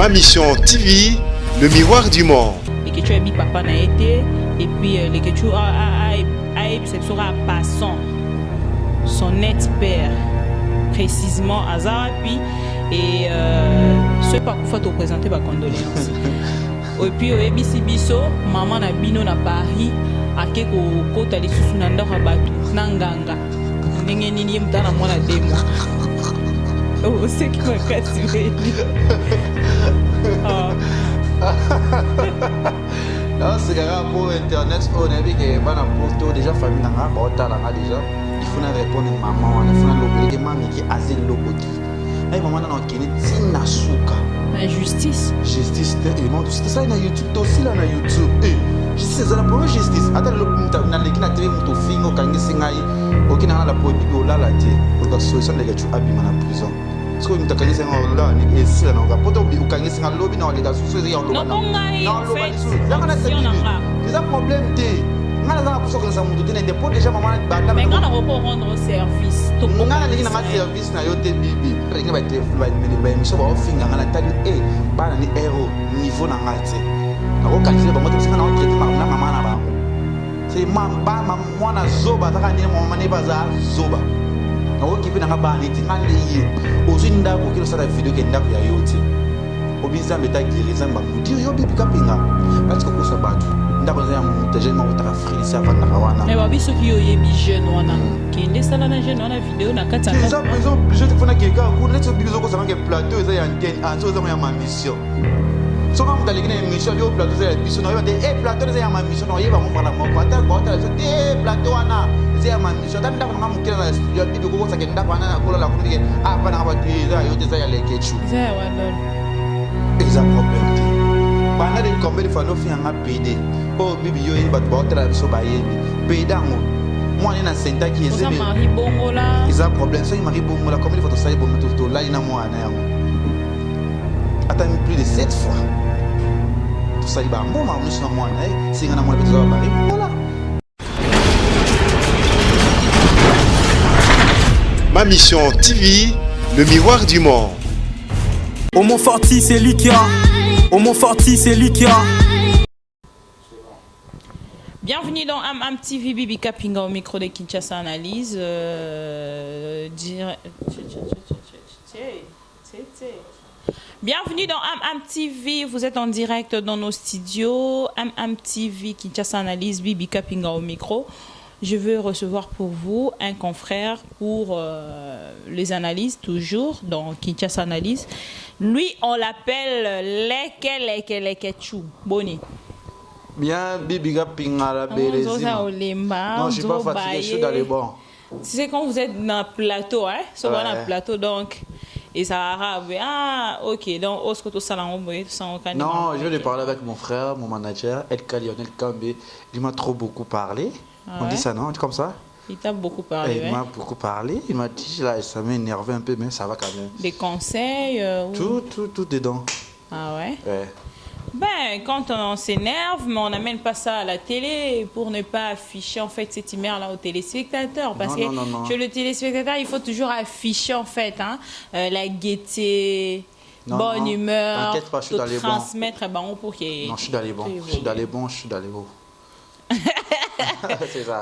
Ma Mission TV, le miroir du monde. Les que tu as mis papa n'a été, et puis les que tu as sera passant, son net père, précisément à Zarapi, et ce pas pour te présenter ma condoléance. Et puis au ABC Bisso, maman na bino na Paris, à quelque côté de Susunanda Rabatu, Nanganga, Ningeni Mtana Mona Demo. Oh, c'est qui m'a cassé. Non, c'est grave pour Internet, on a vu que pendant pour déjà famille n'a pas déjà. Il faut répondre maman, il faut l'obéir maman qui a zéro l'obéir. Et maman n'a pas qu'une tina souka. La justice. Justice, c'est ça na YouTube, aussi là na YouTube. Justice, c'est la première justice. Attends, le na l'équipe na télé, mon film, au kangi singai, au qui n'a la poétique au la la tie, pour la solution de gars abîme en prison. Ce que nous t'accordons c'est un là, et si là, on va pas t'oublier au kangi singai lobby na les gars sous ces gens là. Non, non, c'est un problème t'es. Nga na pour ça que ça monte tenir dépôt déjà maman banda. Mais quand on va rendre service, tout le monde a les service na yo te bibi. Nga ba te ba émission ba ofinga nga na tali ba na ni héros niveau na ngati. Na ko kanisi ba moto singa na o traiter maman na ba. C'est mamba mwana zoba taka ni maman ne baza zoba. Na ko kipi na ba ni tingale yi. Ozinda ko kilo sala video ke ndako ya yote. Obiza meta giriza ba mudi yo bibi kapinga. Parce que ko sa batu. Ndako za mu teje ma utaka free sa va na kawana. Mais babi so ki yo yebi jeune wana. Ki ende sala na jeune wana vidéo na kata. Les gens je te fona quelqu'un ko net so bibi zo ko sa nga plateau za ya antenne en so za ya ma mission. So quand vous allez gagner une mission yo plateau za ya mission no yo de plateau za ya ma mission no yeba mo para mo kwata kwata so plateau wana za ya ma mission dan ndako nga mu kila na studio bibi ko sa ke ndako wana na kola la ko ni apa na ba ti za yo te za ya lekechu. Za ya wana. Exact problème. Pendant des combien de fois nous faisons un PD. Oh bibi yo yi bat ba tra so ba yebi. PD ngo. Moi ni na senta qui est zéro. Ça mari bongo là. Ils ont problème ça il mari bongo là comme il faut ça bongo tout là il na moi na yango. Attends plus de 7 fois. Tout ça il ba bon ma nous na moi na c'est ngana moi peut ça mari voilà. Ma Mission TV, le miroir du monde. Au Montforti, c'est Likia. Au Montforti, c'est Likia. Bienvenue dans Am TV Bibi Kapinga au micro de Kinshasa Analyse. Bienvenue dans Am TV. Vous êtes en direct dans nos studios. Am TV Kinshasa Analyse Bibi Kapinga au micro. Je veux recevoir pour vous un confrère pour les analyses, toujours dans Kinshasa Analyse. Lui, on l'appelle Lekechou. Boni. Bien, Bibi Kapinga la bellezima. Non, je suis pas fatigué, je suis dans les bons. Tu sais, quand vous êtes dans le plateau, hein, sur le plateau, donc, et ça arabe. Ah, ok, donc, Oskoto Salon, non, je vais parler avec mon frère, mon manager, Edka Lionel Kambe. Il m'a trop beaucoup parlé. On dit ça, non? Comme ça? Il t'a beaucoup parlé. Il m'a beaucoup parlé. Il m'a dit, là, ça m'a énervé un peu, mais ça va quand même. Des conseils tout dedans. Ah ouais? Ouais. Ben, quand on s'énerve, mais on n'amène pas ça à la télé pour ne pas afficher en fait cette humeur-là aux téléspectateurs. Parce que chez le téléspectateur, il faut toujours afficher en fait la gaieté, bonne humeur, transmettre pour qu'il... Non, je suis dans les bons. Je suis dans les bons, je suis dans les bons.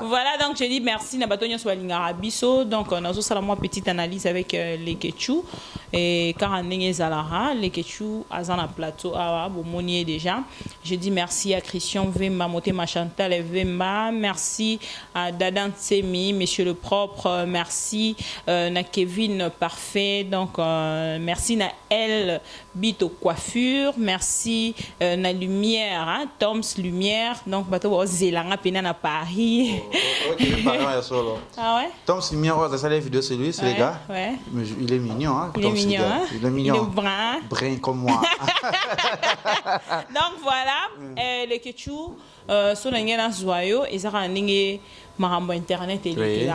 Voilà, donc je dis merci Nabatonia Swalingarabiso. Donc on a aussi une petite analyse avec les Ketchou et Karanenge Zalara, les Ketchou Azana Plateau à Bomonier déjà. Je dis merci à Christian Vemba, Motema Chantal Vemba, merci à Dadan Tsemi, Monsieur le Propre, merci na Kevin Parfait, donc merci na El Bito Coiffure, merci na Lumière, hein, Toms Lumière, donc bateau Zélanga Pena na Paris. Ah ouais? Tom Lumière, ça c'est les vidéos, c'est lui, c'est les gars. Ouais. Mais il est mignon, hein? Il est mignon, hein? Il est mignon. Il est brun. Brun comme moi. Donc voilà, le Ketchou, son ingénieur Zoyo, ils ont un marambo internet et les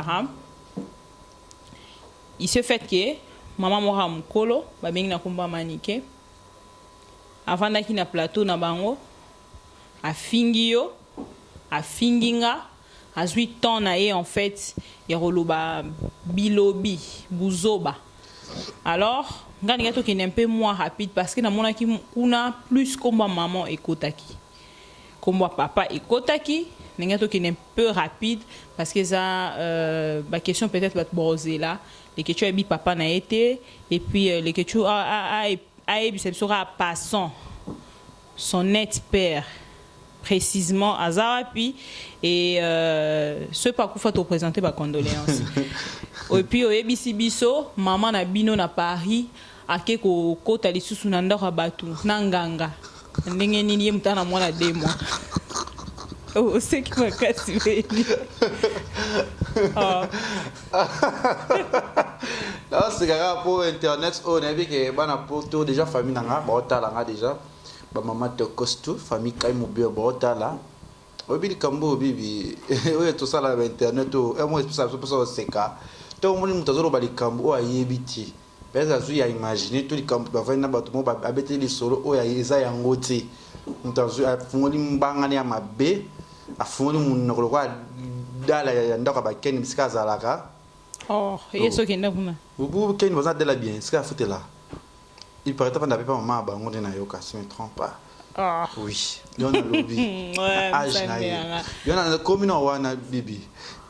il se fait que maman mora mukolo, babeng na kumba manike. Avant d'aki na plateau na bango, a fingio, a finginga, a 8 ans na en fait, il roloba bilobi, buzoba. Alors, quand il y a qui est un peu moins rapide parce que dans on a plus comme maman et kotaki. Comme papa et kotaki, il y a qui est un peu rapide parce que ça la question peut-être va te poser là, les questions est papa n'a été et puis les questions c'est sur passant son net père précisément à Zarapi et ce parcours faut te présenter ma condoléance. Et puis au ABC biso maman na bino na Paris ake ko kota lisusu na ndako batu na nganga ndenge nini mutana mwana 2 mois. Oh c'est qui m'a cassé. Là c'est grave pour internet on a vu que bana poto déjà famille nanga bota là déjà ba maman te costu famille kay mo bio bota là obi kambo bibi oye tout ça là internet o moi ça c'est ça to mo ni mutazoro bali kambo o ayebiti pesa zu ya imaginer tout les kambo ba vena ba to mo ba abete li solo o ya eza ya ngoti mutazu afungoli mbanga ni ya mabe afungoli munoko kwa dala ya ndaka ba ken bisika zalaka. Oh, et ce qui est là vous ken vous êtes là bien ce qu'a foutu là il paraît que pas maman ba ngoni na yoka si me trompe pas. Ah oui il y en a lobby âge na il y en a commune wana bibi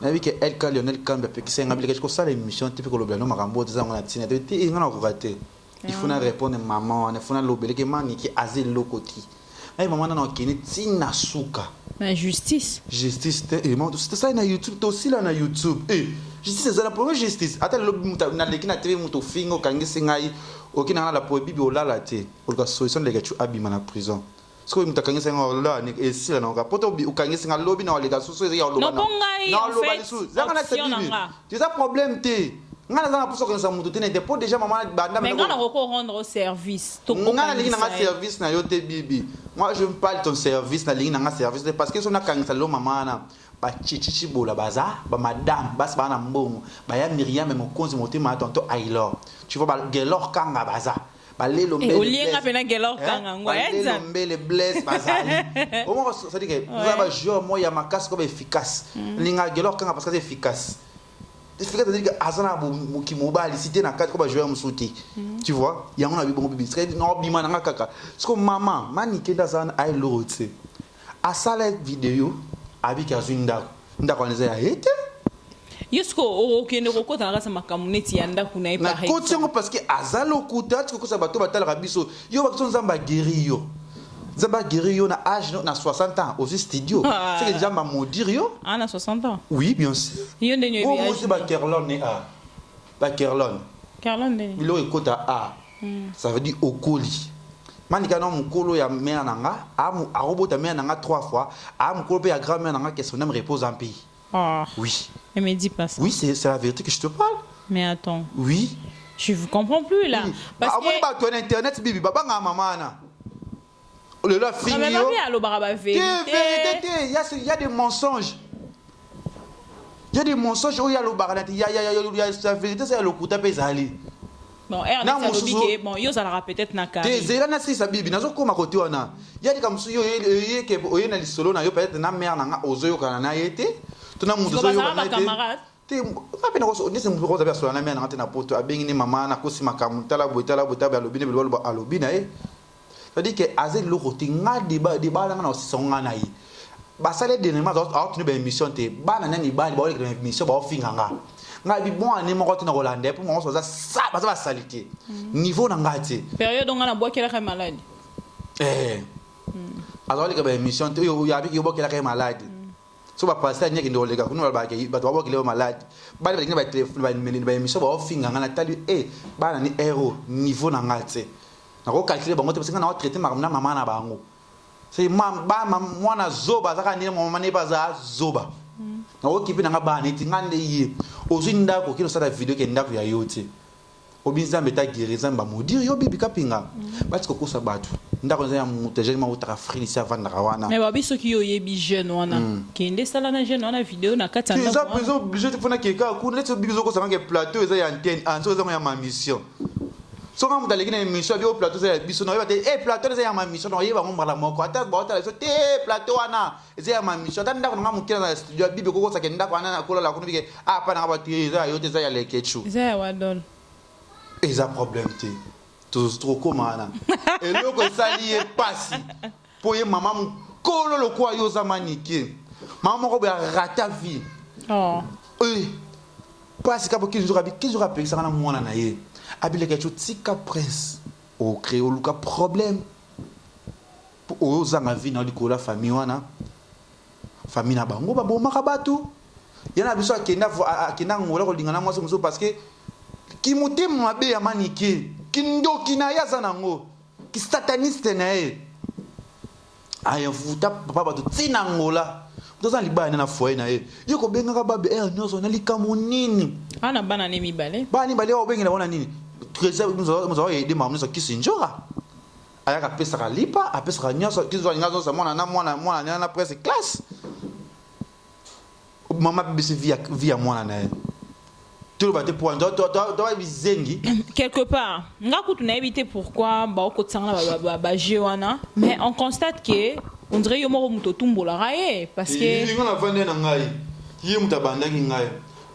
na bi que el ka Lionel Kamba pe ki senga bi que ça l'émission typique lobby no makambo za ngona tina te il ngana ko rater il faut na répondre maman il faut na lobby que mani ki azil lokoti ay maman na kini tina suka la justice et moi c'était ça na YouTube aussi là na YouTube justice c'est la première justice ata lobby na leki na tv muto fingo kangi singai okina na la po bibi olala te pour la solution les gars abima na prison ce que mutakangi singa olala ni esi la na poto ukangi singa lobby na les gars so ya olala non bongai non lobby sous zanga na te bibi tu as problème te ngana zanga pour ça que ça muto te ne pour déjà maman banda mais ngana ko rendre service to ngana lingi na service na yo te bibi moi je me parle ton service na lingi na service parce que so na kangi salo maman na ba chichichi bola baza ba madame bas ba na mbongo ba ya Myriam mo konzi motema tonto Ailor tu vois ba gelor kanga baza ba lelo mbele olienga pena gelor kanga ngwenza lelo mbele bless bazali au moins ça dit que vous avez joué moi ya makasi comme efficace linga gelor kanga parce que c'est efficace efficace c'est-à-dire que azana bo ki mobile cité na quatre comme joueur musuti tu vois ya on a bi bon bibi c'est non bima na kaka parce que maman manike dazana Ailor tu a sala vidéo abi kazunda ndako neza ya été yusko okende kokota ngasa makamuneti ya ndako na na kotengo parce que azalo kuta tiko sa bato batala biso yo bakso nzamba guérir yo na âge na 60 ans au studio c'est que déjà ma maudire yo na 60 ans oui bien sûr yo ndenyo bi moi c'est ba Kerlon ne a ba Kerlon ndenyo bilo ekota a ça veut dire okoli manika na mukolo ya mère nanga amu arobota mère nanga 3 fois amu kolo pe ya grand-mère nanga que son âme repose en paix. Oui. Ne me dis pas ça. Oui, c'est la vérité que je te parle. Mais attends. Oui. Je ne comprends plus là. Oui. Parce que toi internet bibi baba nga maman na. Le la fini. Mais bien allo baraba vérité. Il y a des mensonges. Il y a des mensonges où il y a le baranati, il y a la vérité c'est le kuta pe zali. Bon, Ernest Alobike, bon, yo ça peut-être na ka. Zela na si sa bibi nazo koma côté wana. Il y a des comme yo ke oye na lisolo na yo peut-être na mère na ozo yo kana na yete. Tuna muzo yo kana camarade. Te pas na ko ndese mbuko za personne na mère na te na poto abengi ni mama na kosi makamutala botala ba alobine bilwa alobina c'est-à-dire que azel lo côté nga débat na aussi songa na yi. Ba sale de nema za autre une émission te ba na ni ba ba le émission ba ofinga nga. Nga bi bon ani moko na Hollande pour moi ça ça va salité niveau na ngati période on a bois qui est malade alors les émission yo ya bi yo bois qui est malade so ba passer nyaki ndo lega kuno ba ke ba bois qui est malade ba le ba téléphone ba émission ba ofinga nga na tali ba na ni héros niveau na ngati na ko calculer bango te parce que na traiter makamna mama na bango c'est mwana zoba zaka ni mama ne baza zoba na okipi na ngaba neti ngande yi ozinda ko kilo sala video ke ndako ya yote obinza meta gereza mba modire yo bibi kapinga bati ko kosa batu ndako za ya muteje ma utaka free si avant na wana mais babi soki yo yebi jeune wana kende sala na jeune wana video na kata ndako eza prezo obligé te fona keka ku letso bibi zo ko sanga ke plateau eza ya antenne anso eza ya ma mission so quand vous allez gagner une émission au plateau c'est biso no yeba te plateau c'est ma mission no yeba ngomba la moko ata ba ata so te plateau wana c'est ma mission ata ndako nga mukira na studio bibi ko sa ke ndako wana na kola la kuno bike pa na ba te za yo te za ya lekechu za ya wadol ils ont problème tous trop comment et le que ça lié passe pour maman kolo le quoi yo zamanike maman ko ba rata vie Oh. Parce que qui joue rappeler ça na mwana na ye abile quelque chose tika prince au créer au luka problème pour ozanga vie na likola famille wana famille na bango ba bomaka batu yana biso akenda ngola ko lingana mwasi muso parce que ki motema mabe ya manike ki ndoki na ya zanango ki sataniste na ye aya vuta papa batu tina ngola toza libana na foyer na ye yoko bengaka babe nyoso na likamo nini Ana bana ne mibale. bani bale o bengela wana nini trésor nous aider maman so kisinjora aya ka pesa ka lipa apesa ka nyoso kizo ngazo sa mwana na presse classe mama bisi via mwana na ye tout va te point doit bizengi Quelque part, nga kutu na éviter pourquoi ba ko tsanga ba jewana, mais on constate que on dirait yo moko muto tumbola raye parce que il ngana vande na ngai yi mutabanda ki ngai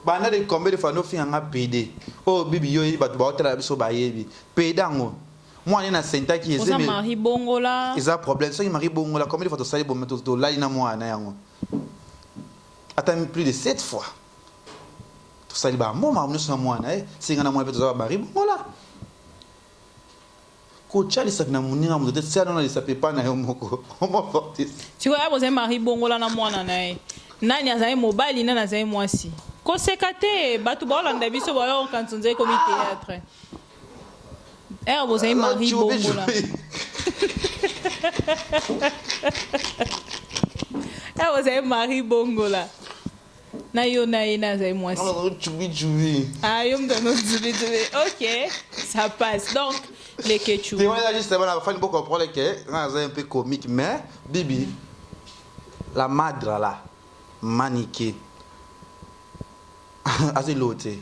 banda de combien de fois no finga nga PD oh bibi yo yi batu ba otela biso ba yebi pedango moi na senta ki on ezeme mari bongola ils a problème so mari bongola combien de fois to sali bo meto to lai na moi na yango attends plus de 7 fois to sali ba mo ma mnusu na moi na singa na moi peto za mari bongola ko chali sakna muninga mo de tsana na lisape pa na yo moko homo fortis tu vois vous mari bongola na mwana na nani azai mobile nani azai mwasi ko sekate batu ba olanda biso ba yo quand on dit comme théâtre vous avez mari bongola vous avez mari bongola na yo na ina azai mwasi chubi ah yo mdono zubi ok ça passe donc les ketchou tu vois là justement la fin beaucoup comprendre que c'est un peu comique mais bibi la madre là maniqué assez loté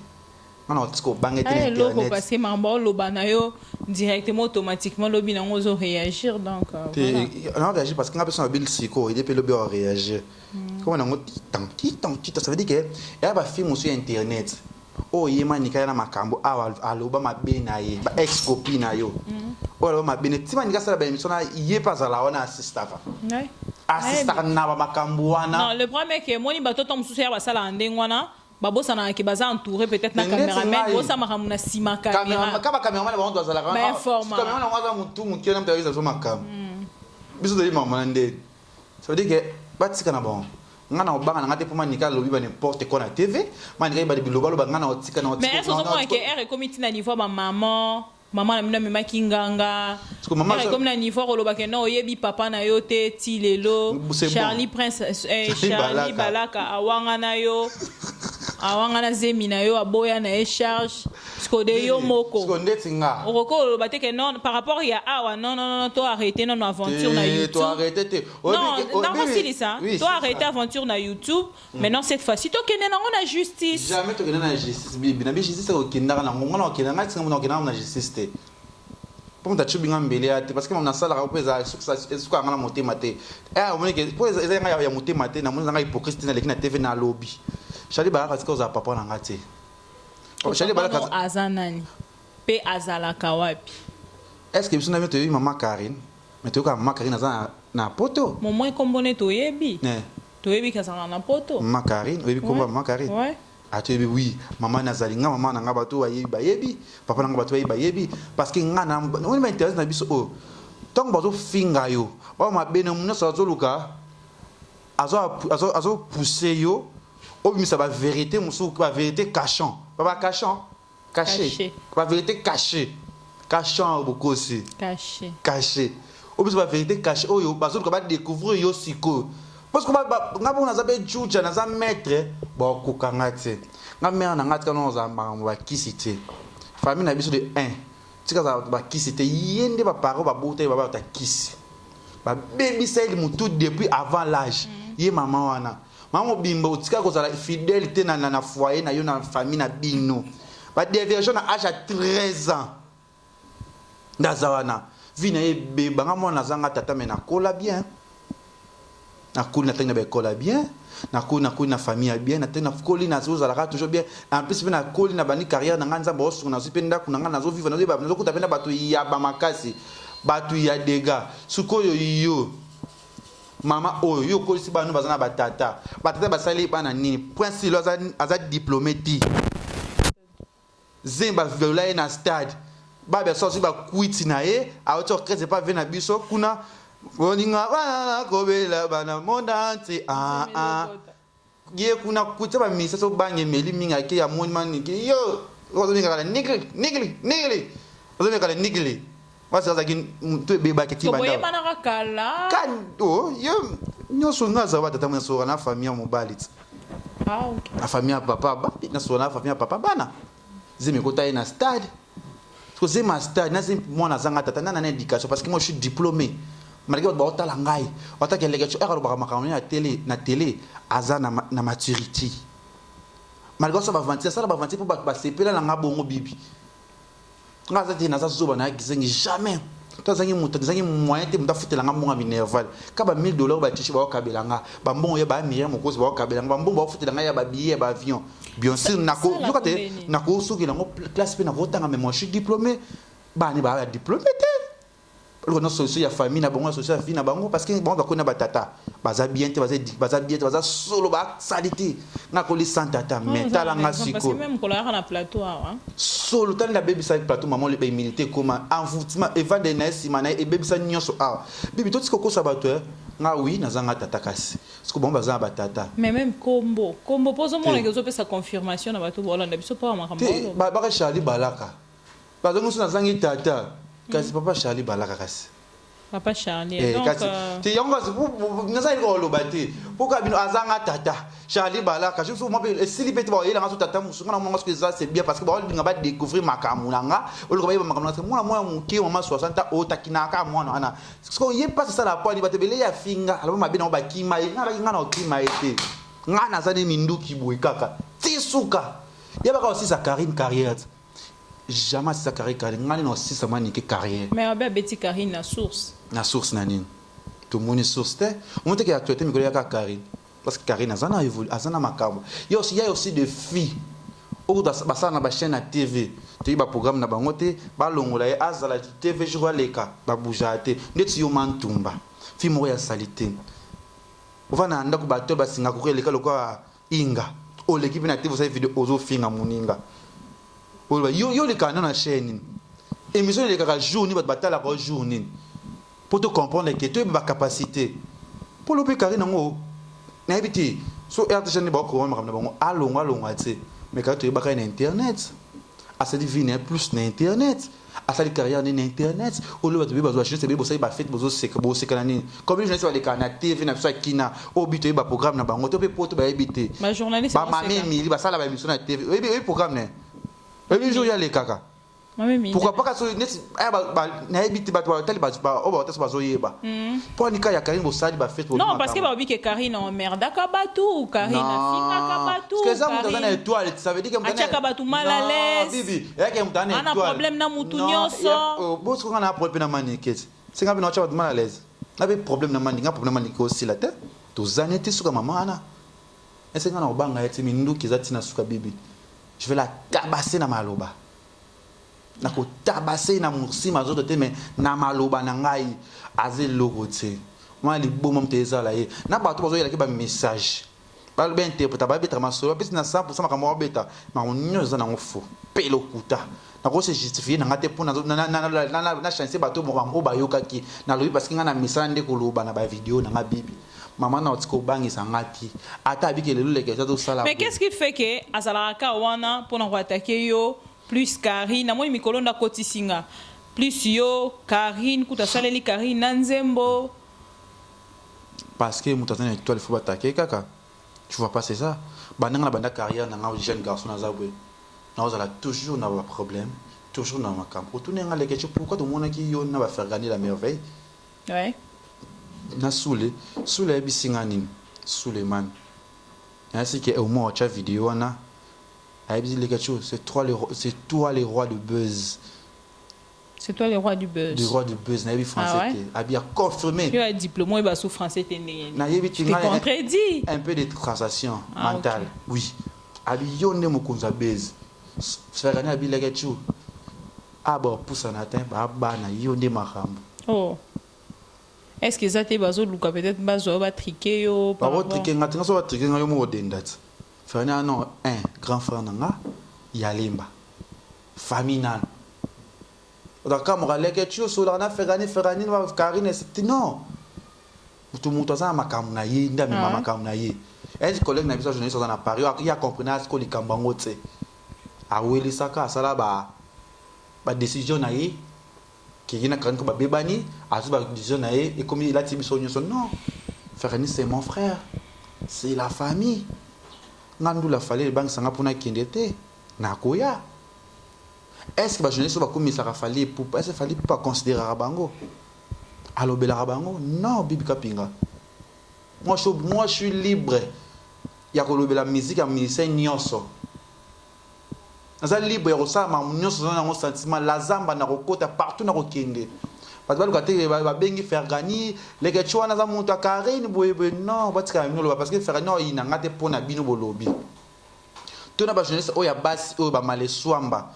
on a tout bangé internet internet parce que mambo loba na yo directement automatiquement lobi na ngozo réagir donc on réagit parce qu'on a besoin de bill psycho et puis le bien réagir comment on a tant ça veut dire que il y a pas film sur internet oh yema nika na makambo aloba mabe na ye ba ex copine na yo oh aloba mabe ne tima nika sala ba émission na ye pas ala ona assistava ouais assista na ba makambo wana non le problème est que moni bato tom susu ya basala ndengwana babosa na ki baza entouré peut-être na caméraman bosa makamuna sima caméra kama caméraman ba ndo azala ba informa caméraman na waza mutu mukio na mtaweza so makambo biso de mama ndé ça veut dire que batika na bon ngana obanga ngate poma nika lobi ba n'importe quoi na TV manika ba biloba loba ngana otika na otika mais est-ce que que R comité na niveau ba maman na mina mema kinganga comme na niveau loba ke no yebi papa na yo te ti lelo Charlie Prince Charlie Balaka awanga na yo awanga na zemi na yo aboya na e charge sko de yo moko sko ndetinga oroko loba te ke non par rapport ya awa non to arrêter non aventure na YouTube to arrêter te non c'est ça to arrêter aventure na YouTube maintenant cette fois-ci to kene na on a justice jamais to kene na justice bibi na justice ko kinda na ngona ko kene na tsinga mo kene na justice te pour ta chubinga mbele ate parce que mon sala ka pesa suka ngana motema te on moni ke pour eza ya motema te na moni nga hypocrite na lekina TV na lobby Charlie Balaka parce que oza papa na ngate Charlie Balaka azanani pe azala kawapi est-ce que biso na bientôt maman Karine mais to ka maman Karine azana na poto momo kombone to yebi ne to yebi kasanga na poto maman Karine oyebi komba maman Karine ouais atoyebi oui maman nazali nga maman na nga bato bayebi papa na nga bato bayebi parce que nga na on m'intéresse na biso o tant bazo finga yo ba ma bene mun so azoluka azo pousser yo obimisa ba vérité musu ba vérité cachant pas cachant caché ba vérité cachée cachant beaucoup aussi caché obimisa ba vérité cachée oyo bazoluka ba découvrir yo siko parce que nga bona zabe juja na za maître ba kokanga te nga mère na ngati kana za ba kisite famille na biso de 1 tika za ba kisite yende ba paro ba bota ba ta kisi ba baby sel mutu depuis avant l'âge ye maman wana maman bimba tika ko za fidélité na foyer na yo na famille na bino ba diversion na âge à 13 ans ndazawana vina ye beba nga mona zanga tata mena kola bien nakoli na tanga ba école bien nakoli na famille bien na koli na zo zalaka toujours bien en plus na koli na bani carrière na nganza bo so na zipenda kuna ngana zo vivre na zo kuta penda batu ya ba makasi batu ya dega sukoyo yo mama oyo koli si banu bazana batata basali bana nini point si lo aza diplômé ti zemba viola na stade ba so ba quit na ye a auto crèche pas venir na biso kuna boninga bana kobela bana mondanti ye kuna kuta ba misa so bange meli minga ke ya monman ke yo ozoninga kala nigli ozoninga kala nigli wasa zaki to beba ke kibanda so boye bana kala kan yo nyoso ngaza ba tata mwenso na famille mo balit ok la famille papa ba na so na famille papa bana zemi kota na stade parce que ma stade na zemi moi na zanga tata na éducation parce que moi je suis diplômé malgré ba otala ngai otaka leke cho ero ba makamoni na télé azana na maturité malgré ça ba vantir pour ba sepela na ngabongo bibi ngaza tina za zuba na gizengi jamais tozangi mutu tozangi moyen te muta futela nga monga minerval ka ba $1000 ba tishi ba okabela nga ba mbongo ye ba mire mokozi ba okabela nga ba mbongo ba futela nga ya ba billet ba avion bien sûr nako yokate nako sukila ngo classe pe na votanga mais moi je suis diplômé ba ni ba diplômé te le no solution ya famille na bongo solution ya vie na bango parce que bon ba kona batata baza bien te baza solo ba salité nga ko li sans tata mais tala nga siko parce que même kola na plateau solo tan la baby side plateau maman le ba milité comment envoûtement eva de nesi mana e baby sa nyonso bibi to tiko ko sabato nga oui na zanga tata kasi siko bon baza batata mais même combo pozo mon ngezo pe sa confirmation na bato bolanda biso pa makambo ba Charlie Balaka bazongo na zangi tata kasi papa Charlie Balaka kasi papa Charlie donc te yango ngaza iko lobati pourquoi bino azanga tata Charlie Balaka je suis moi sili pete ba yela ngaso tata musunga na monga ça c'est bien parce que ba binga ba découvrir makamulanga olo ba makamulanga c'est moi muki mama 60 o takinaka mwana ana parce que yé passe ça la pointe ba tebele ya finga alors ma bino ba kima nga na kima ete nga na zane minduki boy kaka tisuka yaba ka aussi sa carrière jamais sa carrière ngani no si sama ni ke carrière mais ba beti Karine na source na nini tout monde source te on te que actualité mi ko ya Karine parce que Karine azana évolue azana makambo il y a aussi des filles au da basa na ba chaîne na TV te ba programme na bango te ba longola ya azala TV jour leka ba boujate ndeti yo mantumba fille mo ya salité uvana ndako ba to ba singa ko leka lokwa inga o l'équipe na TV sa vidéo ozo finga muninga yo le canal na chaîne émission les kaka journée ba batala ko journée pour te comprendre que tu as ba capacité pour le Karine ngo na habité so RTN ba ko ma na bango alonga ate mais quand tu ba ka na internet a cette vie n'est plus na internet a cette carrière na internet o le ba to ba zo acheter ba ça ba fait bozo c'est que bo c'est kanani comme je ne sais pas les canal TV na so kina o bito ba programme na bango to pe poto ba habité ba journaliste ba mamemi ba sala ba émission na TV oui programme na et jour y a les caca pourquoi pas que net na habite ba to tali ba o ba to ba zo yeba pour ni ka ya Karine bo sali ba fait non parce que ba obi que Karine en merde akabatu Karine afinga akabatu parce que ça mutana étoile ça veut dire que mutana akabatu mal à l'aise bibi ya que mutana étoile ana problème na mutu nyonso bo so kana problème na manikete c'est quand bien tu mal à l'aise na be problème na maninga problème na maniko aussi la tête to zanete suka mama ana est-ce que na obanga yeti mindu kizati na suka bibi je vais la tabasser na maloba na ko tabasser na mursi mazoto te mais na maloba na ngai azel logote moi li bomo mteza la ye na bato bazo yela ke ba message ba be interpreta ba beta masolo pesi na 100% makamo beta ma onyoza na ngofo pelo kuta na ko se justifier na ngate pona na chance bato mo ba yoka ki na lobi parce que ngana misande ko loba na ba video na ngabibi maman na otiko bangi sangati ata abike lelo leke ça sala mais qu'est-ce qui fait que azalaka wana pour na attaquer yo plus Karine na moi mikolo nda kotisinga plus yo Karine kuta saleli Karine nanzembo parce que mutazana étoile faut attaquer kaka tu vois pas c'est ça bananga na banda carrière na nga jeune garçon na zabwe na ozala toujours na ba problème toujours na makampo tout nenga leke pourquoi tout monde qui yo na ba faire gagner la merveille ouais na soule bisinganini Suleiman ainsi que au moins cha vidéo na a dit les quelque chose c'est toi les rois de buzz C'est toi le roi du buzz. Le roi du buzz, na yebi français. Ah ouais? Abi a confirmé. Tu as diplôme, il va sous français. Na yebi Tu te contredis. un peu de transaction Ah, mentale. okay. Oui. Abi yonde mokonza buzz. Ferrani abi legechu. Ah bon, pour ça n'atteint pas na yonde makambo. Oh. Est-ce que ça t'est bazo luka peut-être bazo va triquer yo Par contre, triquer ngatinga so va triquer ngayo mo dendat. Ferrani non un grand frère nanga Yalimba. Famille nan. D'accord, moi legechu so la Ferrani va Karine c'est non. Tout monde ça makambo na ye nda mema makambo na ye. Un collègue na biso journaliste dans Paris, il a compris ce que les kambango tse. A weli saka sala ba décision na ye qui y na kan ko ba bebani, a ba décision na ye et comme il a tibi sonyo son non. Ferrani c'est mon frère. C'est la famille. Ngandu la fallait banque sanga pona kindete na koya. Est-ce que ba journaliste ba komi ça fallait pour est-ce fallait pas considérer Rabango? Allo bela Rabango? Non, bibi kapinga. Moi je suis libre. Il y a la musique, il y a musicien nyonso. Naza libre ya ça ma nyonso na ngo sentiment la zamba na kokota partout na kokende. Parce que quand ba bengi Fergani, les que tu as na monta Karine boye non, parce que Fergani il na ngate pona bino bolobi. Tout na ba jeunesse o ya basi o ba malé swamba,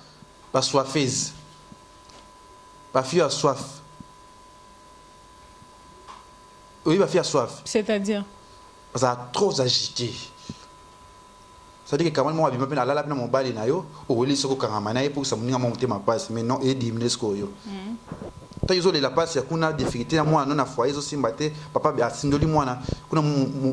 ba soifeuse. Ba fille a soif. Oui, ba fille a soif. C'est-à-dire Ça a trop agité. Ça dit que quand moi je m'appelle la mon bali na yo, o weli soko kangama na pour ça muninga monter ma passe mais non et dimne sko yo. Ta izo la passe ya kuna difficulté na moi na foyer zo simbate papa bi asindoli mwana kuna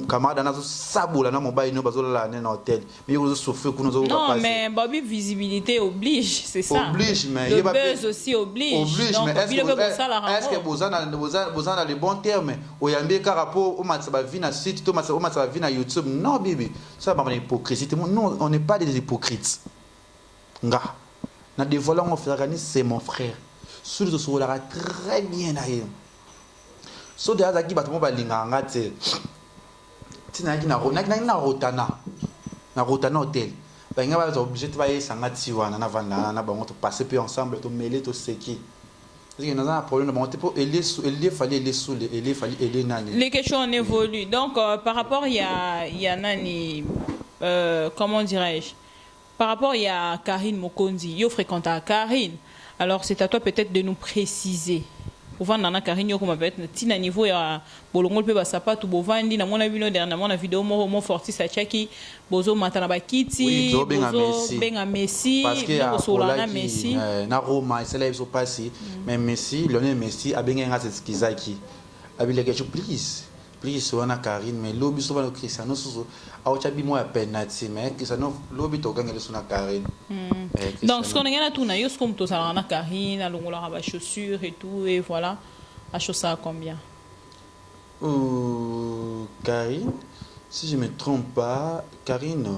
camarade na zo sabola na mobile no bazola na hôtel mais yo zo souffrir kuna zo non mais Bobby visibilité oblige c'est ça. Oblige mais le buzz aussi oblige. Donc mais est-ce que bozana les bons termes oyambe ka rapport au match ba vie na site to match ba vie na YouTube non bibi ça pas hypocrisie non on n'est pas des hypocrites nga na dévoilant mon frère c'est mon frère surtout sur la très bien ailleurs so de azaki bato mo balinga ngate tina ki na rotana hôtel ba nga ba obligé de bailler sangati wana na vanda na bango to passer puis ensemble to mêler to seki parce que nous avons un problème de pour il fallait nani les questions on évolue donc par rapport il y a nani comment dirais-je par rapport il y a Karine Mokonzi yo fréquente à Karine. Alors, c'est à toi peut-être de nous préciser. Pour nana Karine, comme peut être tina niveau ya bolongol pe basapa tu bovandi na mona bino dernièrement na vidéo mo forti sa chaki bozo matana bakiti bozo benga Messi parce que na Messi na Roma c'est là ils sont passés mais Messi Lionel Messi a benga ngasa skizaki abile que please wana Karine mais lobi so bana Cristiano so a chabi mo ya penalty mais Cristiano lobi to gangele so na Karine. Donc ce qu'on a là tout na yo ce comme to ça na Karine alongola ba chaussures et tout et voilà a chaussure à combien? Karine si je me trompe pas Karine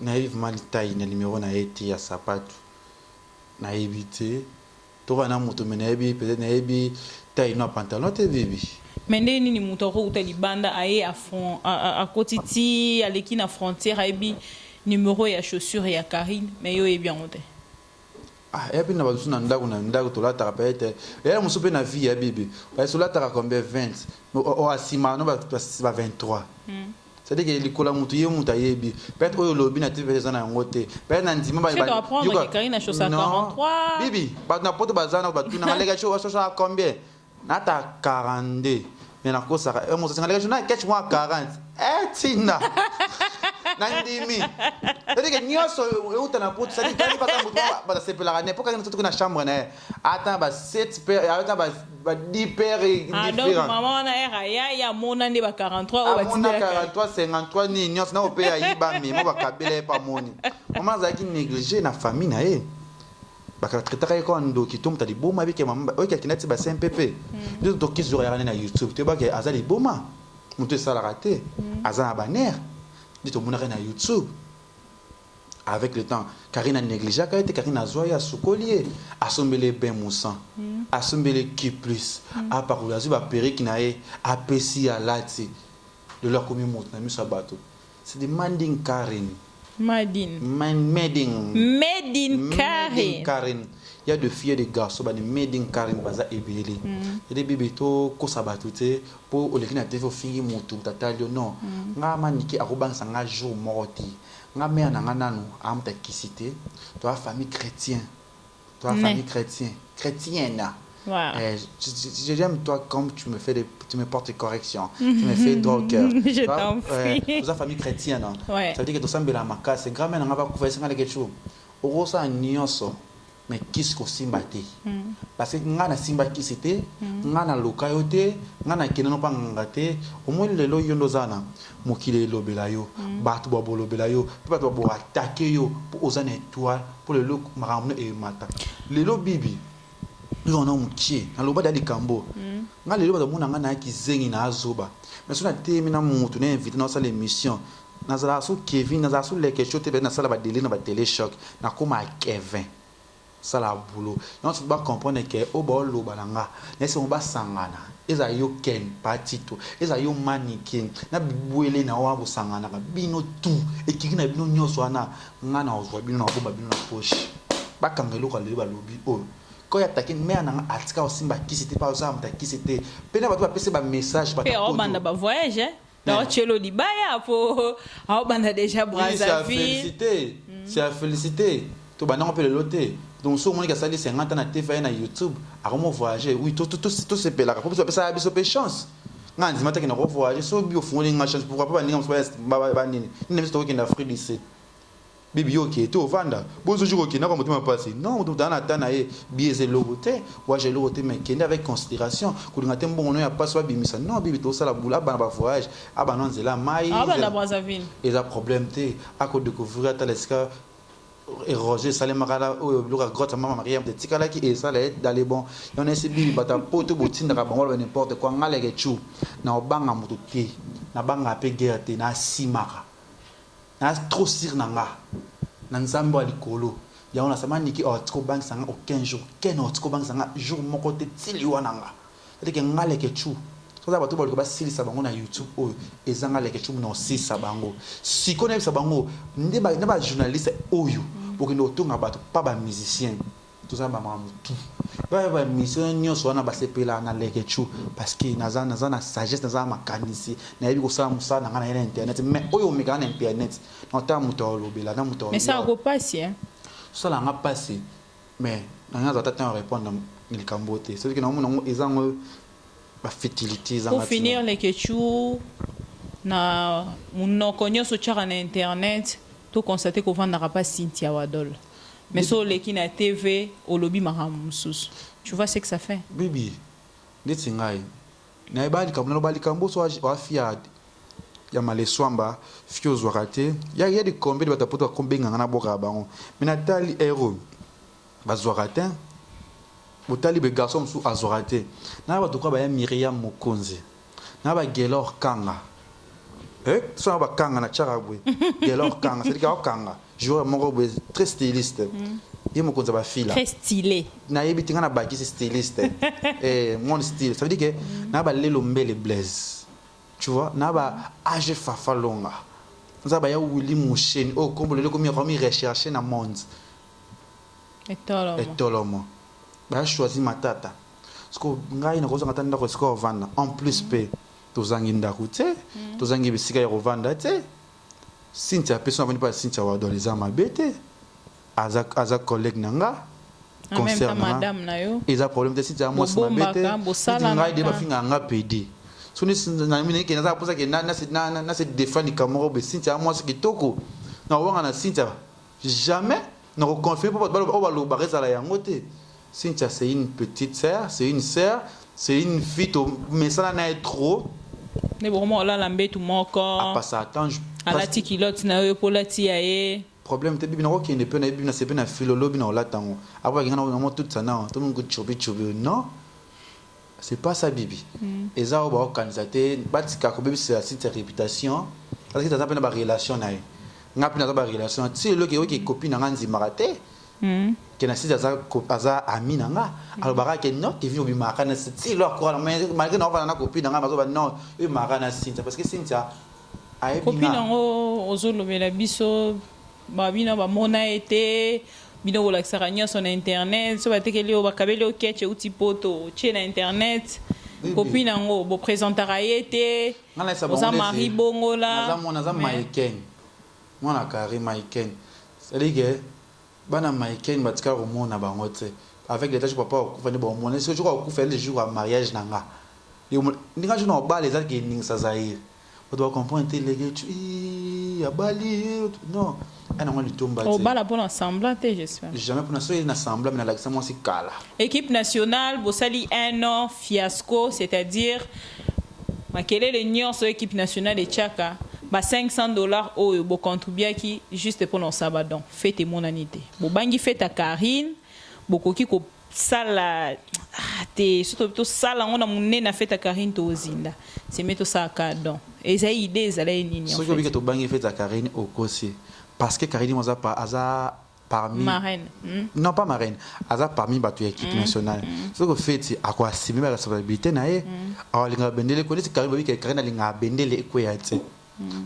naïve malitaille na numéro na été ya sapato na éviter to wana moto menabi peut-être naïbi taille no pantalon te bibi. Mais nini mutoro utali banda aye à kotiti à l'équipe na frontière aibi numéro ya chaussure ya Karine mais yo est bien monté. Ah et puis na bazu na ndaku to la tapete et muso pe na vie ya bibi parce que la ta combien 20 o asima no ba 23. C'est-à-dire que likola mutu ye muta yebi peut-être o lobi na tv za na ngote peut-être na ndima ba yo ka Karine na chaussure 43 bibi ba na poto bazana ba tuna malega chaussure à combien nata 42 mais na ko ça mo ça malega na catch moi 40 tina nandimi c'est-à-dire que nyoso uta na poto c'est-à-dire que pas mutu ba se pela ne pourquoi nous na chambre na attends ba 7 paires attends ba 10 paires différents donc maman na era ya mona ndi ba 43 o ba tinda 43 53 ni nyoso na opé ayiba mais mo ba kabela pa moni maman za ki négliger na famille na e baka traiter ko ndo ki tumta di boma bike mama o ki kinati ba CMPP deux to ki zura yana na YouTube te ba ke azali boma mutu sala raté azana baner dit to mona na YouTube avec le temps Karine a négligé Karine a zoya sukolier asombele ben mousan asombele ki plus a parulazu ba periki na e apesi alati de leur commun monte na miso bateau c'est demanding Karine Made in Karine. Karine il y a des filles et des garçons qui made in Karim Baza et Bélé. Il y a des bébés qui sont battus pour les filles qui ont fait moto tatalio non. Nga maniki aroban sanga jour morti. Nga mère nanga nanu amta kisité. Toi famille chrétien. Toi famille chrétien. Chrétienne. Ouais. J'aime toi comme tu me portes correction. Tu me fais droit au cœur. Je t'en prie. Toi famille chrétienne. Ouais. Ça veut dire que tu sembles la maca. C'est grand-mère n'a pas couvert ça quelque chose. Orosa nyonso. Mais qu'est-ce qu'on simbate? Parce que nga na simba kisité, nga na lokayote, nga na kenano pa ngate, au moins le lo yondo zana, mokile lo belayo, batu bobo lo belayo, batu bobo attaquer yo pour oser étoile pour le lo maramne et mata. Le lo bibi, nous on a un tché, na loba dali kambo. Nga le lo ba muna nga na ki zengi na azoba. Mais sur la termina mutu na invité na sa l'émission. Nazala su Kevin, nazala su les questions te na sala ba délé na ba télé choc, na koma Kevin. Ça la boulot. Donc tu dois comprendre que au bol lo balanga, laisse on ba sangana. Eza yo ken patito, eza yo mannequin. Na bibuele na wa bo sangana ka bino tout et kiki na bino nyoso ana ngana ozwa bino na bomba bino na poche. Ba kangelo ka le ba lobi o. Quand ya takin me ana atika osimba kisite pa osa mta kisite. Pena ba to pese ba message ba ta. Banda ba voyage hein. Donc tu lo libaya pour banda déjà Brazzaville. C'est à féliciter. To ba na on peut le loter. Donc, si on a 50 ans na TV na YouTube, à comment voyager? Oui, tout c'est pela. Pour ça, ça a chance. Quand on dit que on voyager, so bio fond une chance pourquoi pas venir ba nini. Ni même stock en Afrique du Sud. Bibi OK, to vanda. Bon jour OK, na comme tu m'as passé. Non, on dans na e biaiser logoté, ou j'ai logoté mais qui avec considération. Ko ngate bon on a pas so bimisa. Non, bibi to ça la boula ba voyage. Aba non zela mai. Aba la Brazzaville. Et ça problème té à ko découvrir Taleska et Roger Salemara le grotte maman Mariam de Tikala qui est ça là dans les bons on a ces bibi bata poto botin na bango n'importe quoi ngale gechu na obanga mututi na banga pe guerre na simara na trop sir nanga na nzambo alikolo ya on a sama niki otko bank sanga aucun jour ken otko bank sanga jour moko te tiliwa nanga c'est que ngale gechu ça va tout le monde sili sabango na YouTube o ezanga le gechu no si sabango si connaît sabango ndeba journaliste oyo pour que nous tourne ba pas ba musicien tout ça ba mamu tout ba musicien nyonso na ba sepela na le gechu parce que naza na sagesse naza makanisi na yebi ko sala musa na ngana internet mais oyo meka na internet na ta mutolo bela na mutolo mais ça go passer hein ça la nga passer mais na nga za ta répondre ni kambote c'est que na mo ezango pour finir les questions na munoko nyonso tchaka na internet to constater qu'on vendra pas Cynthia Wadol mais sur les qui na TV au lobby mahamousus tu vois ce que ça fait bibi ndeti ngai na ibali kamuna bali kambo so wa fiad ya maleswamba fio zwakate ya de kombe de batapoto kombenga na boka bango minatali hero bazwakate botali be garçon sous azorate na ba to kwa ba ya Miriam Mokonzi na ba Gelor Kanga so ba Kanga na charabwe Gelor Kanga c'est que Kanga joueur moko très styliste et Mokonzi ba fila très stylé na yebiti ngana ba ki styliste mon style ça veut dire que na ba Lelo Mbele Blaise tu vois na ba age Fafalonga ça ba ya Willy Moucheni oh comme le comme rechercher na monde et tolomo ba choisi matata parce que ngai na kozanga tanda ko score vanda en plus pe tozangi ndakuté tozangi bisika ya kovanda te Cynthia personne venu pas Cynthia Wadol les ama bete aza collègue nanga concernant madame na yo eza problème de Cynthia moi sama bete ngai de ba finga nga PD soni na mine ke na posa ke na se défendre Kamoro be Cynthia moi ce kitoko na wanga na Cynthia jamais na reconfirmer pour ba lo ba reza la yango te Cynthia, c'est une petite sœur, c'est une fille, mais ça n'a pas trop. Mais bon, là, l'ambé tout mon corps. Ah, pas ça, attends. À la tikilote, na eu pour la tiaye. Problème, t'es bien, ok, ne peut pas, ne c'est pas un philologue, non, là, tant. Après, il y a un tout ça, non, tout le monde chobi, non. C'est pas ça, Bibi. Et ça, on va candidater, batika, comme Bibi, c'est Cynthia réputation, parce que t'as pas une relation, n'a pas une relation. Si le qui est copine, n'a pas maraté. Que na si aza ami nanga alors bara que non qui vient au bimaka na si leur quoi mais malgré non na copine nanga mazo non e maka na Cynthia parce que Cynthia a copine ngo ozolo bela biso babina ba mona été bino bolakisaka nyonso na internet so batekeli oyo bakabeli oyo keche uti poto tie na internet kopi nango bopresentaka ye te oza mari bongola naza maiken mwana kari maiken c'est-à-dire que bana maiken batika komona bango te avec les tâches papa okufa ne bomona ce jour okufa le jour à mariage nanga ndinga jona obala ezali ke ningisa zaire on doit comprendre te lege tu ya bali non ana ngoni tomba te obala pour l'ensemble j'espère jamais pour naso na ensemble mais na l'accent moi c'est kala équipe nationale bosali un an fiasco c'est-à-dire makele le nyonso équipe nationale de Tchaka ba $500 oyo bo contribuer qui juste pour nos sabadon fête mon anité bo bangi fête à Karine bokoki ko sala te surtout to sala on a monné na fête à Karine to zinda c'est meto ça cadon et ça idée ça les nini en fait ce que to bangi fête à Karine au Kossi parce que Karine moza pas aza parmi marraine non pas marraine aza parmi batu équipe nationale ce que fait à quoi assumer la responsabilité na ye alors linga bendele connaît Karine babi que Karine linga bendele ko ya te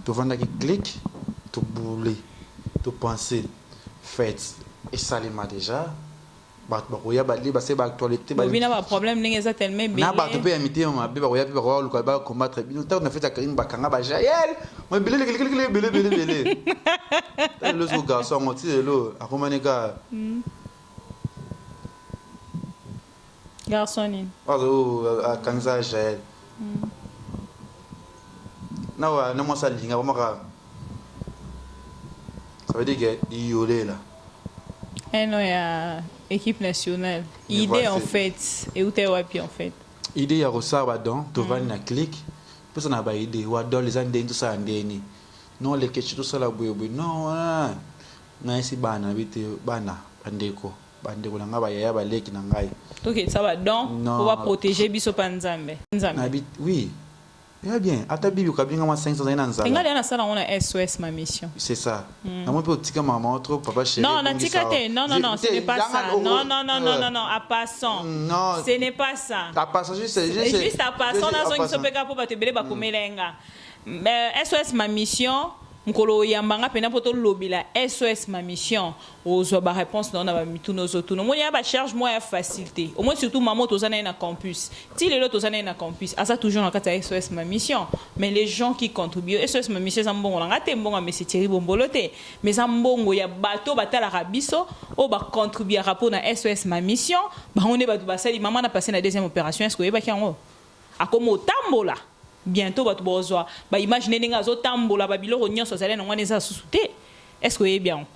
to vanda qui clique to bouler to penser fait et ça les m'a déjà bakoya bali base ba actualité ba bina ba problème ndenge za tellement bien na ba to pe amité ma be bakoya pe bakoya luka ba combattre bino ta na fait à Karine bakanga ba jael moi belé le so garçon on tire lo akomaneka garçon azo kanza jael na wa na mo sa linga ba maka ça veut dire que yolé là non ya équipe nationale idée en fait et où t'es wapi en fait idée ya rosaba donc to va na clic pour ça na ba idée wa dans les andeni tout ça andeni non les kechi tout ça la boyo non na isi bana bite bana bandeko la ngaba ya ba leki na ngai OK ça va donc on va protéger biso panzambe nzambe oui eh bien ata bibi kabinga ma 500 na nzala ngali na sala on a SOS ma mission c'est ça na mo pe tika maman trop papa chéri non na tika te non ce n'est pas ça non à passant non ce n'est pas ça à passant juste à passant na zo ngisopeka po batebele ba komelenga SOS ma mission mkolo yambanga pena poto lobila SOS ma mission ozo ba réponse na ba mituno zotuno mo ya ba charge moi ya facilité au moins surtout maman tozana na campus ti lelo tozana na campus asa toujours na kata SOS ma mission mais les gens qui contribuent SOS ma mission zambongo nga te mbongo mais c'est Thierry Bombolote mais zambongo ya bato batala rabiso o ba contribuer rapport na SOS ma mission ba on est ba basali maman na passé na deuxième opération est-ce que yeba kiango akomo tambola bientôt bato bozwa ba imaginer ninga zo tambola ba biloko nyonso zale na ngwana eza susute est-ce que bien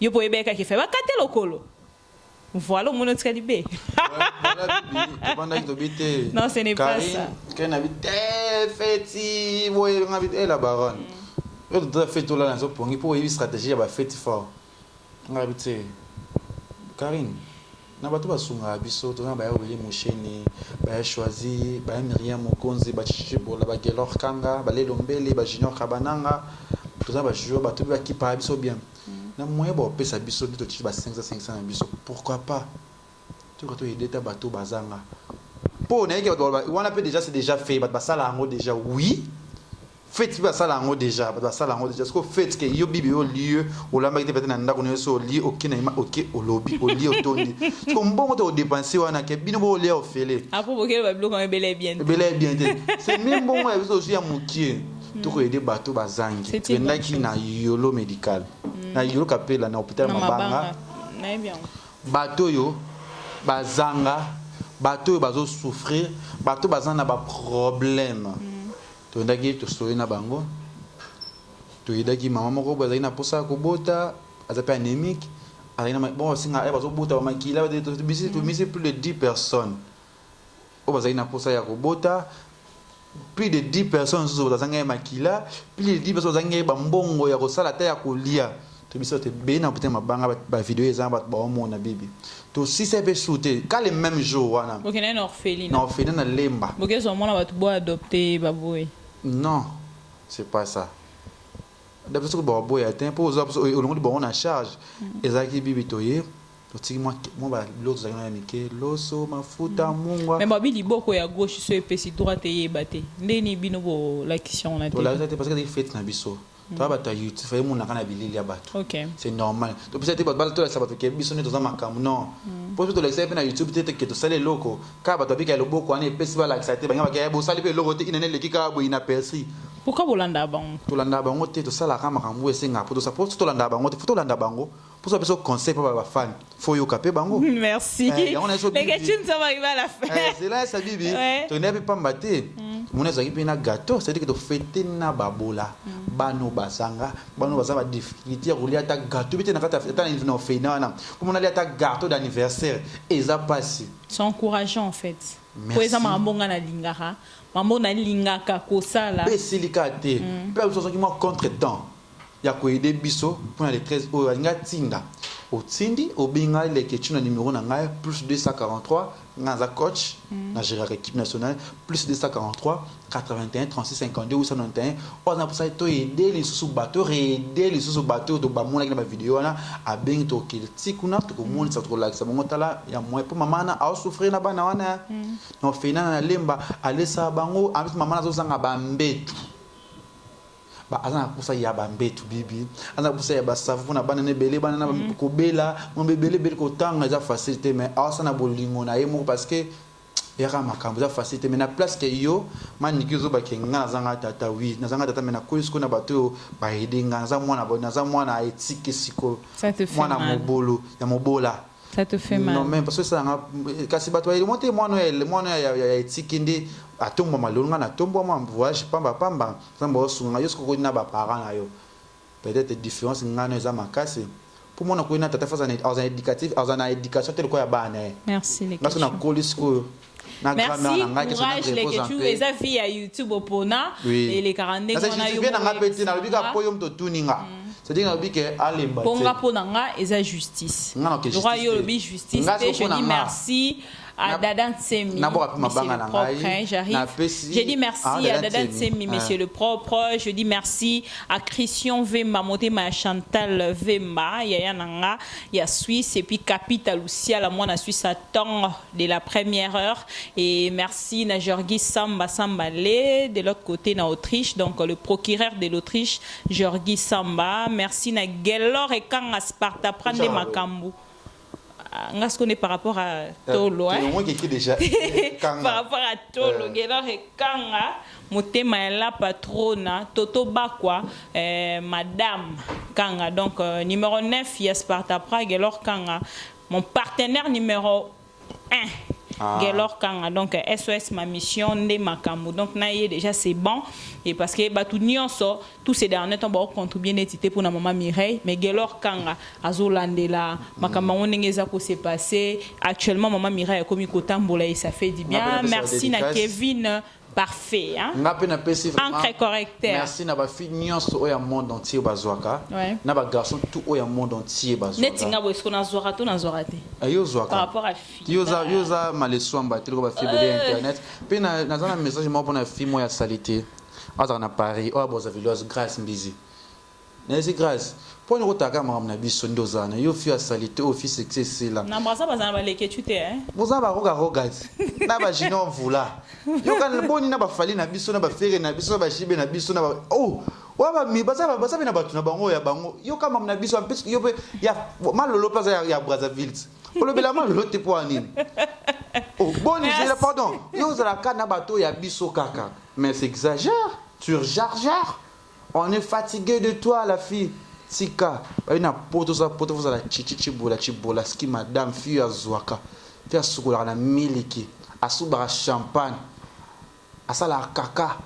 yo po ebeka ki fait ba kate lokolo voilà mon autre calibé non ce n'est pas ça quand habite feti voye habite la baronne yo doit faire tout là dans zo pongi pour une stratégie ba feti fort ngabite Karine na bato basunga biso to na ba yobeli mosheni ba choisi ba Myriam Mokonzi ba chichibola ba Gelor Kanga ba Lelombele ba Junior Kabananga to na ba joueur bato ba ki pa biso bien na moyen ba pesa biso to chi ba 500 na biso pourquoi pas to ko to aider ta bato bazanga po na yeke bato wana pe déjà c'est déjà fait ba sala ngo déjà oui fait ba sala ngo déjà ba sala ngo déjà ce que fait que yo bibi au lieu au lamba qui peut na ndako ne so lieu okina ima OK au lobby au lieu tondi ko mbongo to dépenser wana ke bino bo lieu ofele après boké ba bloc on belé bien c'est même bon moi biso aussi ya mukie to ko aider bato bazangi tu ndaki na yolo médical na yolo kapela na hôpital Mabanga na bien bato yo bazanga bato yo bazo souffrir bato bazana ba problème to ndaki to soye na bango to yidaki mama moko bazali na posa ko bota azape anémique alina bon singa e bazo bota ba makila to bisi plus de 10 personnes o bazali na posa ya ko bota plus de 10 personnes zo bazanga makila plus de 10 personnes bazanga ba mbongo ya ko sala ta ya ko lia to biso te be na peut-être mabanga ba vidéo ezamba ba mona bibi to si c'est be shooter quand le même jour wana OK na orpheline na orpheline na lemba OK zo mona ba to bo adopter baboy non c'est pas ça d'après ce que baboy atteint pour au long de bon en charge ezaki bibi toye to tiki moi ba l'autre zanga nike loso mafuta mungwa mais babi liboko ya gauche so epesi droite yebate ndeni bino bo la question on a to la parce que des fêtes na biso toi bato YouTube fait mon nakana bilili ya bato OK. c'est normal to pesa te bato to la sabato ke biso ne to za makam non pour to la sabato na YouTube te ke to sale loko ka bato bika loboko ane pesi ba la excited ba ngaba ke bo sale pe loko te inene le kika bo ina persi Pourquoi bolanda bango? to landa bango te to sala ka makambo esenga po to sa po to landa bango te to landa bango pour ça beso conseil pa ba fan faut yo kapé bango Merci. Mais que tu ne sais pas arriver à la fin. c'est là ça bibi to ne pas mbaté mon ezaki pe na gâteau c'est à dire que to fêter na babola bano basanga bano bazaba difficulté ya kolia ta gâteau bité na kata ta na fena na comme on a ta gâteau d'anniversaire et ça passe C'est encourageant en fait. Merci. Pour exemple, mambonga na lingara, mambonga na lingaka kosala. pe silikate pe so qui moi contre-temps ya ko aider biso pour les 13 o nga tinda au tindi au binga les questions na numéro na ngai plus 243 ngaza coach na gérer équipe nationale plus 243 81 36 52 ou 191 on a pour ça to aider les sous bateau aider les sous bateau to ba mona na vidéo na a ben to kilti kuna to ko mona sa to la sa mongo tala ya moi pour maman na a souffrir na bana wana no fina na lemba alesa bango a maman na zo sanga ba mbetu ba azana kusa ya ba mbetu bibi azana kusa ya ba savu na bana ne bele bana na ko bela mo bele bele ko tanga za facilité mais asana bolingo na yemo parce que yaka makambo za facilité mais na place que yo mani kizo ba kenga zanga tata oui na zanga tata mais na koisko na bato ba hidenga za mwana ba na za mwana etike siko mwana mobolo ya mobola. Ça te fait mal. Non, même parce que ça, quand c'est bateau, il monte, moi, ya etikindi, à tout moment, l'on a tout moment, voyage, pamba, ça me voit souvent, yo, ce qu'on a, parents, peut-être différence, on a ma casse. Pour moi, on a tata face à éducatif, à une éducation telle quoi, merci les parce qu'on a collé ce que. Merci, courage les questions, les avis à YouTube au Pona et les 42 on a eu. C'est-à-dire que Ponga Ponanga et justice. Le royaume justice. Je dis merci à Dadan Tsemi, monsieur le propre. J'arrive. Je dis merci à Dadan Tsemi, monsieur le propre. Je dis merci à Christian Vemba, Motema Chantal Vemba, Yaya Nanga, ya Suisse et puis Capital Lucia, la moine à Suisse à temps de la première heure. Et merci à Georgi Samba Sambale de l'autre côté en Autriche, donc le procureur de l'Autriche, Georgi Samba. Merci à Gelor et Kanga Sparta prendre Makambu. On se connaît par rapport à Tolo. Par rapport à Tolo, Gelor et Kanga, Motema la patrona, Toto Bakwa, Madame Kanga. Donc, numéro 9, il y a Sparta Prague, Gelor Kanga. Mon partenaire numéro 1. Gelor Kanga, donc SOS ma mission de Makamou, donc naïe déjà c'est bon et parce que bah tout nyonso tous ces derniers temps bah contribuer n'étité pour la maman Mireille mais Gelor Kanga azolandela Makamou n'engeza ko s'est passé actuellement maman Mireille a commis kotambola et ça fait du bien. Merci na Kevin. Parfait, hein? Encre correcteur. Merci na ba fille au monde entier bazwaka. Na ba garçon tout au monde entier bazwaka. Netinga bo esko na zora to na zorate. Ayo zwaka. Par rapport à fille. Yoza maleso mbati ko ba fille de internet. Pe na zana message mo pour na fille mo ya salité. Aza na Paris, o boza villos grâce mbizi. Nezi grâce. Pour nous retaka ma na biso ndozana. Yo fille ya salité office excès là. Na brasa bazana ba leke tu te hein. Vous avez roga na ba jino vula. Yo kan boni na ba fali na biso na ba fere na biso ba shibe na biso na ba oh wa ba mi basa na batu na bango ya bango yo kama na biso parce que yo ya malolo plaza ya Brazzaville. Olobela malolo te po anini. Oh boni je pardon. Yo za la kana bato ya biso kaka. Mais c'est exagère. Tu rejarges. On est fatigué de toi la fille. Sika, na poto za la chibola ski madame fille azwaka. Fia sukola na miliki, asuba champagne. Asala kaka,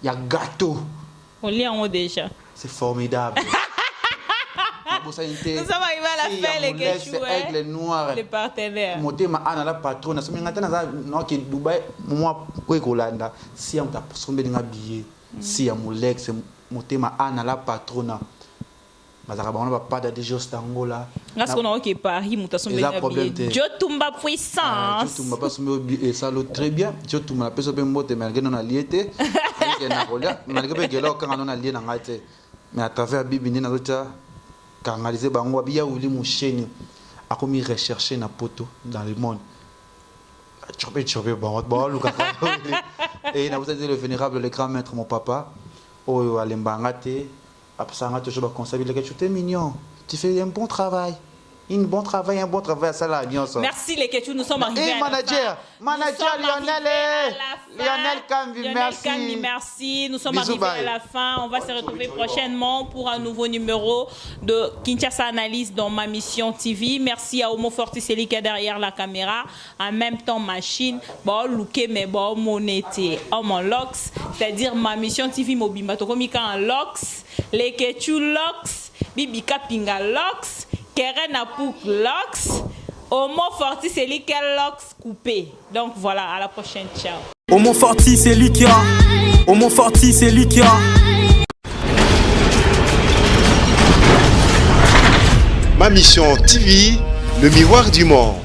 ya gâteau. On lit en haut déjà. C'est formidable. Nous sommes arrivés à la fin les questions. Les partenaires. Motema ana la patronne, so ngata na no ki Dubai moi ko Kolanda, si on t'a sombe nga billet, si ya molex motema ana la patronne. Mazara ba pas de juste Angola. Parce qu'on a OK Paris, muta sombe nga billet. Dieu tumba puissance. Dieu tumba pas sombe et ça l'autre très bien. Dieu tumba la personne be mbote mais on a lié malgré que là quand on a lié na ngate. Mais à travers Bibi na zocha kanaliser bango abia uli musheni akomi rechercher na poto dans le monde. Chopé bon luka. Et na vous êtes le vénérable le grand maître mon papa. Oyo alembangate Après ça, on a toujours conseillé que tu es mignon. Tu fais un bon travail. Un bon travail à ça là. Merci les Ketchou, nous sommes arrivés et à manager, manager Lionel Kambi, merci. Merci, nous sommes Bisous, arrivés bye. à la fin. On va se retrouver prochainement pour un nouveau numéro de Kinshasa Analyse dans Ma Mission TV. Merci à Omo Forticelli qui est derrière la caméra. En même temps, machine, bon, looké, mais bon, monété, homme en lox, c'est-à-dire Ma Mission TV Mobimba. Tokomika en lox, les Ketchou lox, Bibika Pinga lox, Keren Apouk lox, Omo Forticelli quel lox coupé. Donc voilà, à la prochaine, ciao. Omo Forti, c'est Lika. Omo Forti, c'est Lika. Ma Mission TV, le miroir du monde.